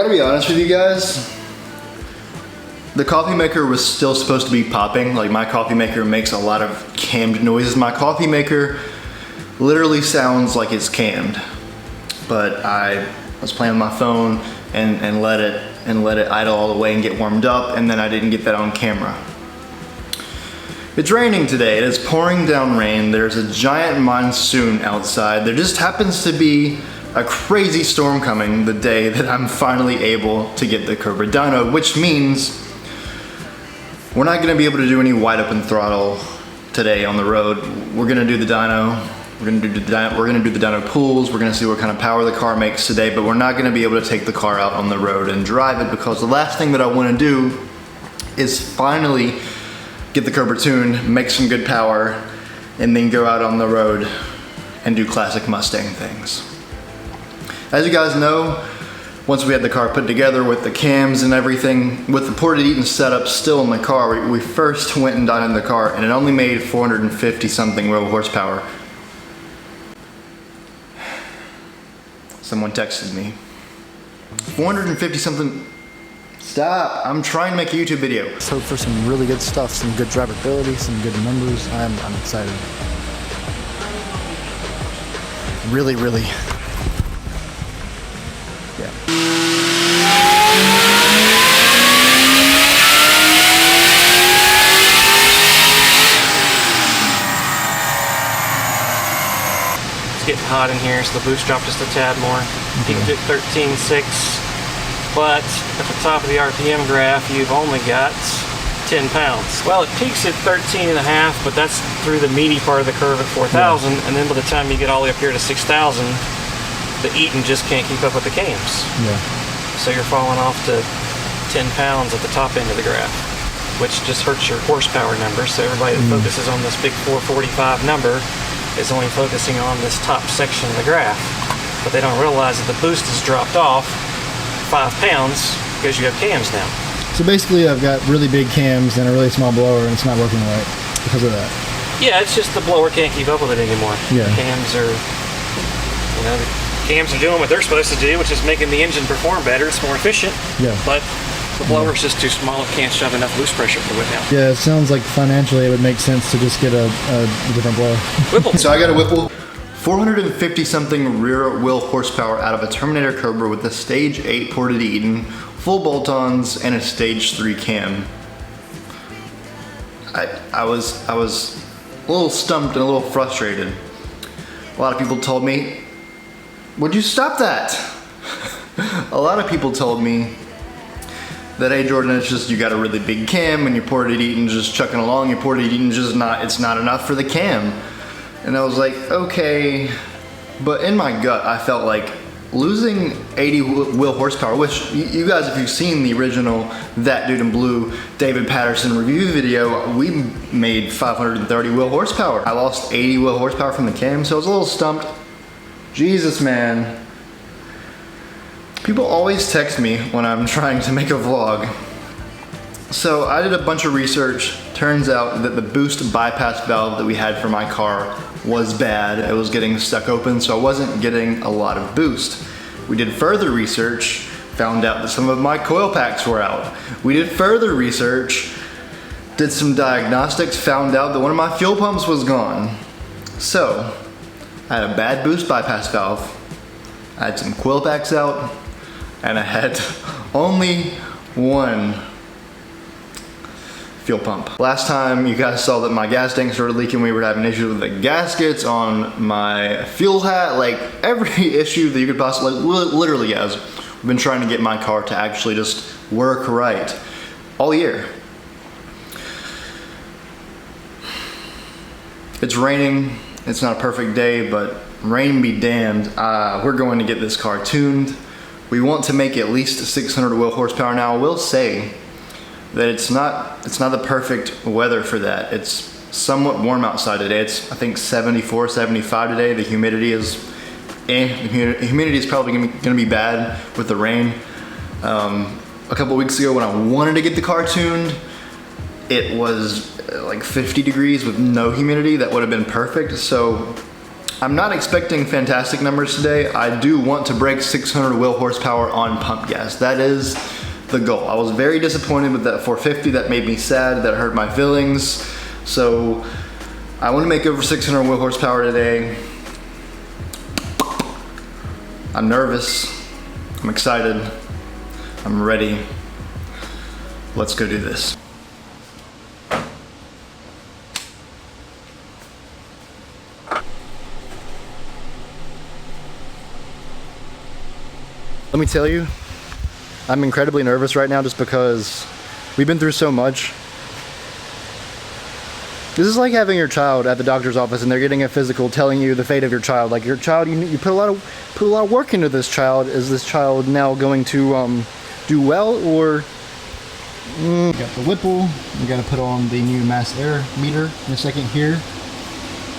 gotta be honest with you guys. The coffee maker was still supposed to be popping. Like, my coffee maker makes a lot of cammed noises. My coffee maker literally sounds like it's cammed. But I was playing with my phone and let it idle all the way and get warmed up, and then I didn't get that on camera. It's raining today. It is pouring down rain. There's a giant monsoon outside. There just happens to be a crazy storm coming the day that I'm finally able to get the Ported-dyno, which means we're not gonna be able to do any wide open throttle today on the road. We're gonna do the dyno. We're gonna do the dyno pools. We're gonna see what kind of power the car makes today, but we're not gonna be able to take the car out on the road and drive it, because the last thing that I wanna do is finally get the Cobra tuned, make some good power, and then go out on the road and do classic Mustang things. As you guys know, once we had the car put together with the cams and everything, with the Ported Eaton setup still in the car, we first went and dynoed the car, and it only made 450 something wheel horsepower. Someone texted me. 450 something. Stop, I'm trying to make a YouTube video. Let's hope for some really good stuff, some good drivability, some good numbers. I'm excited. Really. Yeah. It's getting hot in here, so the boost dropped just a tad more. Peaked at 13.6, but at the top of the RPM graph, you've only got 10 pounds. Well, it peaks at 13 and a half, but that's through the meaty part of the curve at 4,000, and then by the time you get all the way up here to 6,000, the Eaton just can't keep up with the cams. Yeah. So you're falling off to 10 pounds at the top end of the graph, which just hurts your horsepower number. So everybody that focuses on this big 445 number is only focusing on this top section of the graph, but they don't realize that the boost has dropped off 5 pounds because you have cams now. So basically I've got really big cams and a really small blower, and it's not working right because of that. Yeah, it's just the blower can't keep up with it anymore. Yeah. The cams are, the cams are doing what they're supposed to do, which is making the engine perform better. It's more efficient. Yeah. But the blower's just too small. It can't shove enough boost pressure through it now. Yeah, it sounds like financially it would make sense to just get a different blower. Whipple. So I got a Whipple. 450 something rear wheel horsepower out of a Terminator Cobra with a stage 8 Ported Eaton, full bolt-ons, and a stage 3 cam. I was a little stumped and a little frustrated. A lot of people told me, would you stop that? A lot of people told me that, hey Jordan, it's just you got a really big cam and your Ported Eaton's just chucking along, your Ported Eaton's just it's not enough for the cam. And I was like, okay, but in my gut, I felt like losing 80 wheel horsepower, which you guys, if you've seen the original That Dude in Blue David Patterson review video, we made 530 wheel horsepower. I lost 80 wheel horsepower from the cam, so I was a little stumped. Jesus, man. People always text me when I'm trying to make a vlog. So I did a bunch of research. Turns out that the boost bypass valve that we had for my car was bad. It was getting stuck open, so I wasn't getting a lot of boost. We did further research, found out that some of my coil packs were out. We did further research, did some diagnostics, found out that one of my fuel pumps was gone. So I had a bad boost bypass valve, I had some coil packs out, and I had only one fuel pump. Last time you guys saw that my gas tank started leaking, we were having issues with the gaskets on my fuel hat, like every issue that you could possibly, literally guys, we've been trying to get my car to actually just work right all year. It's raining, it's not a perfect day, but rain be damned. We're going to get this car tuned. We want to make at least 600 wheel horsepower. Now I will say that it's not the perfect weather for that. It's somewhat warm outside today. It's, I think, 74, 75 today. The humidity is, the humidity is probably gonna be bad with the rain. A couple weeks ago when I wanted to get the car tuned, it was like 50 degrees with no humidity. That would have been perfect. So I'm not expecting fantastic numbers today. I do want to break 600 wheel horsepower on pump gas. That is the goal. I was very disappointed with that 450. That made me sad. That hurt my feelings. So I want to make over 600 wheel horsepower today. I'm nervous. I'm excited. I'm ready. Let's go do this. Let me tell you, I'm incredibly nervous right now just because we've been through so much. This is like having your child at the doctor's office and they're getting a physical telling you the fate of your child. Like your child, you put a lot of work into this child. Is this child now going to do well or? We got the Whipple. We got to put on the new mass air meter in a second here.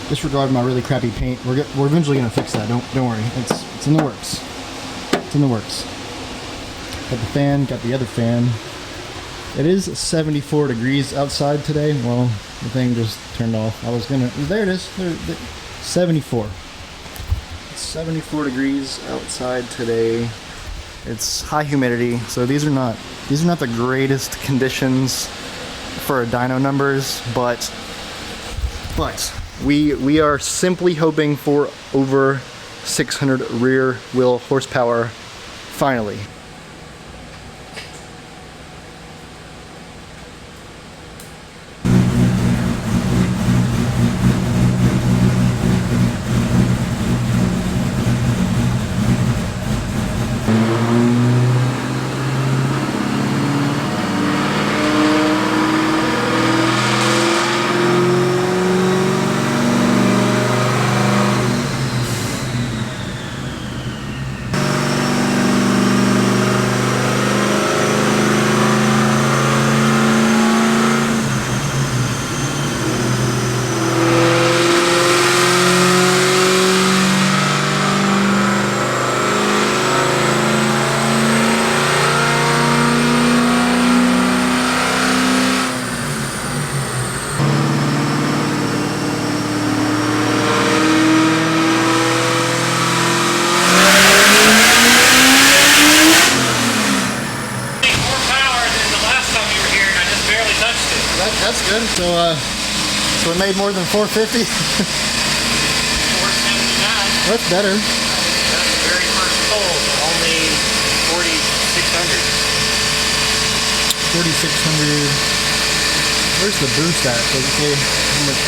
Disregard my really crappy paint. We're eventually gonna fix that. Don't worry. It's in the works. It's in the works. Got the fan. Got the other fan. It is 74 degrees outside today. Well, the thing just turned off. I was gonna. There it is. There, 74. It's 74 degrees outside today. It's high humidity, so these are not the greatest conditions for dyno numbers, but we are simply hoping for over 600 rear wheel horsepower finally. That's good. So we made more than 450. 479. That's better. That's the very first pull, only 4,600. 4,600. Where's the boost at? Does it say how much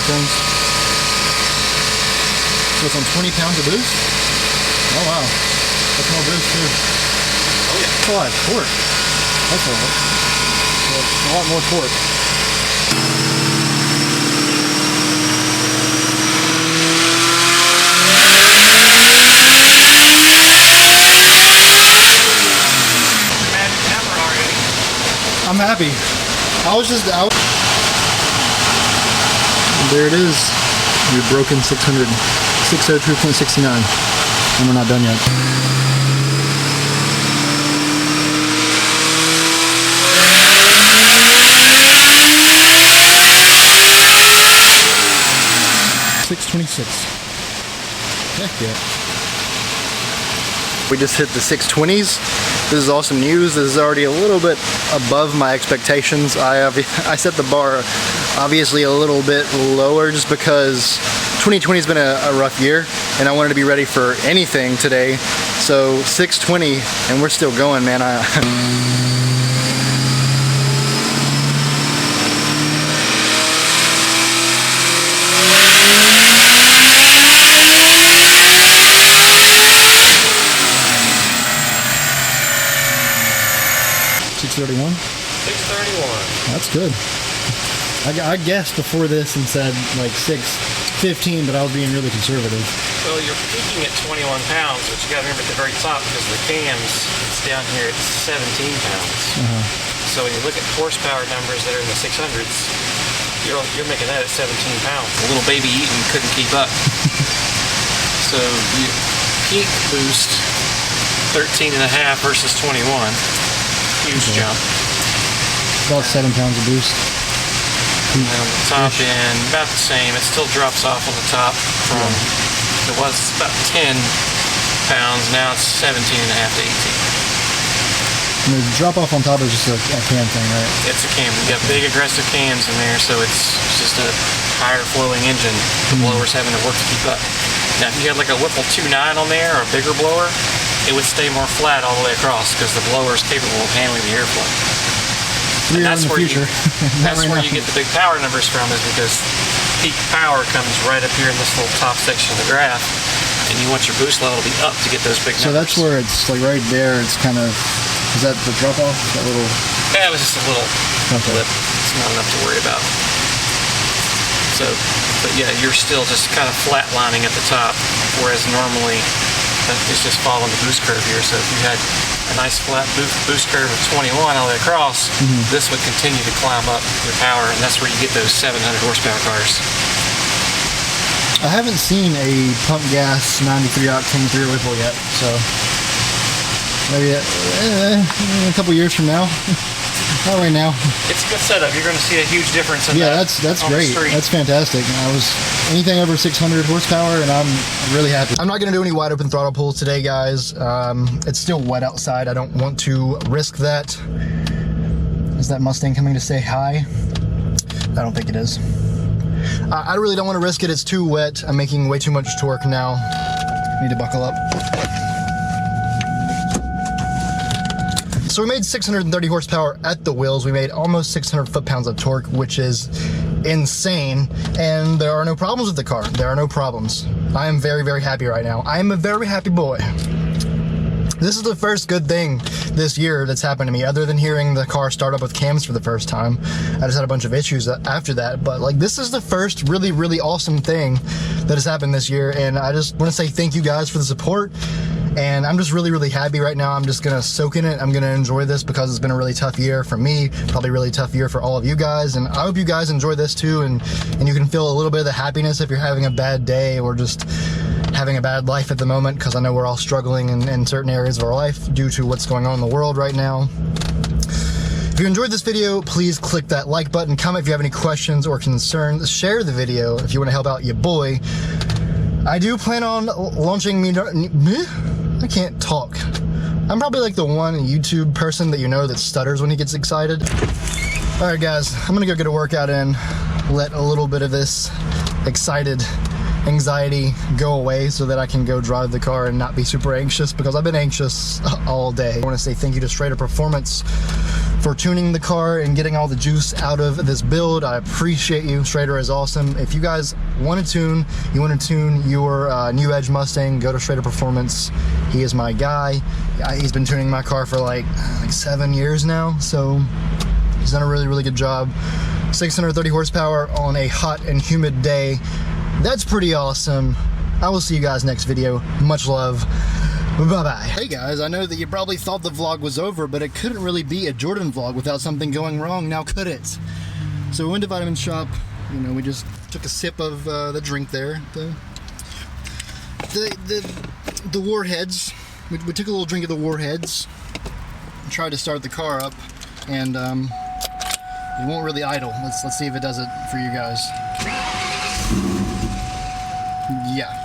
tons? So it's on 20 pounds of boost? Oh wow. That's more boost too. Oh yeah. That's a lot of torque. That's a lot. A lot more torque. I'm happy. There it is. We've broken 600. 602.69. And we're not done yet. $626. Heck yeah. We just hit the 620s. This is awesome news. This is already a little bit above my expectations. I set the bar obviously a little bit lower just because 2020 has been a rough year and I wanted to be ready for anything today. So 620 and we're still going, man. $631. 631. That's good. I guessed before this and said like 615, but I was being really conservative. Well, you're peaking at 21 pounds, but you got to remember at the very top because the cams, it's down here at 17 pounds. So when you look at horsepower numbers that are in the 600s, you're making that at 17 pounds. The little baby Eaton couldn't keep up. So you peak boost 13.5 versus 21. Huge jump. About 7 pounds of boost. And then on the top end, about the same. It still drops off on the top from, it was about 10 pounds, now it's 17 and a half to 18. And the drop off on top is just a cam thing, right? It's a cam. You got big aggressive cams in there, so it's just a higher flowing engine. The blower's having to work to keep up. Now, if you had like a Whipple 2.9 on there, or a bigger blower, it would stay more flat all the way across because the blower is capable of handling the airflow. And that's where that's where you get the big power numbers from, is because peak power comes right up here in this little top section of the graph, and you want your boost level to be up to get those big numbers. So that's where it's like right there. It's kind of, is that the drop off? That little? Yeah, it was just a little lip. It's not enough to worry about. So, but yeah, you're still just kind of flatlining at the top, whereas normally it's just following the boost curve here. So if you had a nice flat boost curve of 21 all the way across, this would continue to climb up your power, and that's where you get those 700 horsepower cars. I haven't seen a pump gas 93 octane 3 Whipple yet, so maybe a couple years from now. Not right now. It's a good setup. You're going to see a huge difference in that's great. That's fantastic. I was anything over 600 horsepower, and I'm really happy. I'm not going to do any wide open throttle pulls today, guys. It's still wet outside. I don't want to risk that. Is that Mustang coming to say hi? I don't think it is. I really don't want to risk it. It's too wet. I'm making way too much torque now. Need to buckle up. So we made 630 horsepower at the wheels. We made almost 600 foot-pounds of torque, which is insane. And there are no problems with the car. There are no problems. I am very, very happy right now. I am a very happy boy. This is the first good thing this year that's happened to me, other than hearing the car start up with cams for the first time. I just had a bunch of issues after that, but like this is the first really, really awesome thing that has happened this year, and I just want to say thank you guys for the support. And I'm just really, really happy right now. I'm just gonna soak in it. I'm gonna enjoy this because it's been a really tough year for me, probably a really tough year for all of you guys. And I hope you guys enjoy this too, and you can feel a little bit of the happiness if you're having a bad day or just having a bad life at the moment, because I know we're all struggling in certain areas of our life due to what's going on in the world right now. If you enjoyed this video, please click that like button, comment if you have any questions or concerns, share the video if you want to help out your boy. I do plan on launching I can't talk. I'm probably like the one YouTube person that you know that stutters when he gets excited. All right, guys, I'm gonna go get a workout in, let a little bit of this excited anxiety go away so that I can go drive the car and not be super anxious, because I've been anxious all day. I want to say thank you to Straighter Performance for tuning the car and getting all the juice out of this build. I appreciate you. Straighter is awesome. If you guys want to tune, your New Edge Mustang, go to Straighter Performance. He is my guy. He's been tuning my car for like 7 years now, so he's done a really, really good job. 630 horsepower on a hot and humid day. That's pretty awesome. I will see you guys next video. Much love. Bye-bye. Hey guys, I know that you probably thought the vlog was over, but it couldn't really be a Jordan vlog without something going wrong, now could it? So we went to Vitamin Shop, we just took a sip of the drink there. The Warheads. We took a little drink of the Warheads, tried to start the car up, and it won't really idle. Let's see if it does it for you guys. Yeah.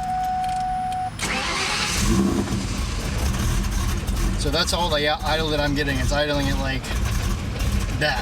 So that's all the idle that I'm getting. It's idling it like that.